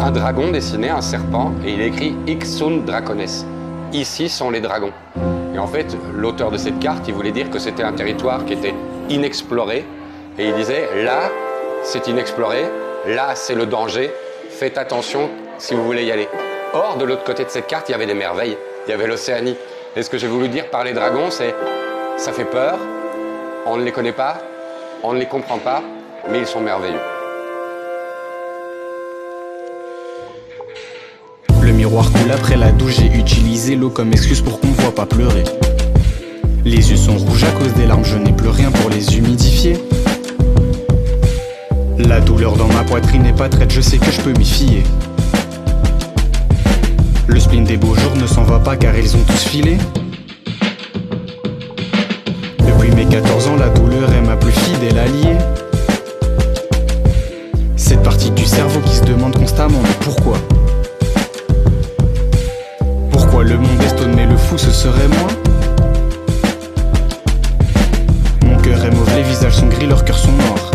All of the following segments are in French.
un dragon dessiné, un serpent, et il est écrit Ixun Dracones. Ici sont les dragons. Et en fait, l'auteur de cette carte, il voulait dire que c'était un territoire qui était inexploré. Et il disait, là, c'est inexploré, là, c'est le danger, faites attention si vous voulez y aller. Or, de l'autre côté de cette carte, il y avait des merveilles, il y avait l'Océanie. Et ce que j'ai voulu dire par les dragons, c'est, ça fait peur, on ne les connaît pas, on ne les comprend pas, mais ils sont merveilleux. Le miroir coule après la douche, j'ai utilisé l'eau comme excuse pour qu'on voit pas pleurer. Les yeux sont rouges à cause des larmes, je n'ai plus rien pour les humidifier. La douleur dans ma poitrine n'est pas traite, je sais que je peux m'y fier. Le spleen des beaux jours ne s'en va pas car ils ont tous filé. Depuis mes 14 ans, la douleur est ma plus fidèle alliée. Cette partie du cerveau qui se demande constamment mais pourquoi? Pourquoi le monde est stone mais le fou ce serait moi? Mon cœur est mauvais, les visages sont gris, leurs cœurs sont noirs.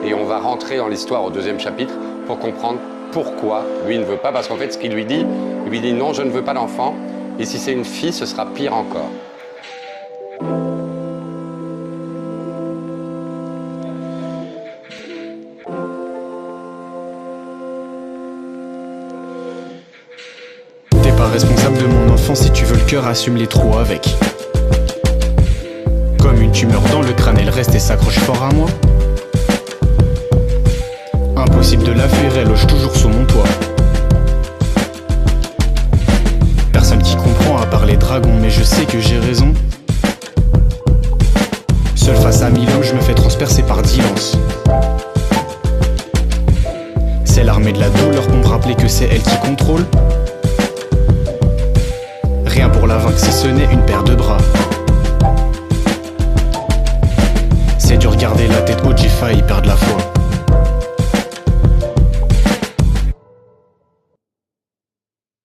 Et on va rentrer dans l'histoire au deuxième chapitre pour comprendre pourquoi lui ne veut pas. Parce qu'en fait, ce qu'il lui dit non, je ne veux pas d'enfant. Et si c'est une fille, ce sera pire encore. T'es pas responsable de mon enfant, si tu veux le cœur, assume les trous avec. Comme une tumeur dans le crâne, elle reste et s'accroche fort à moi. Impossible de la fuir, elle loge toujours sous mon toit. Personne qui comprend à part les dragons, mais je sais que j'ai raison. Seul face à 1000 hommes, je me fais transpercer par 10 lances. C'est l'armée de la douleur pour me rappeler que c'est elle qui contrôle. Rien pour la vaincre si ce n'est une paire de bras. C'est dur garder la tête haute, j'ai failli perdre la foi.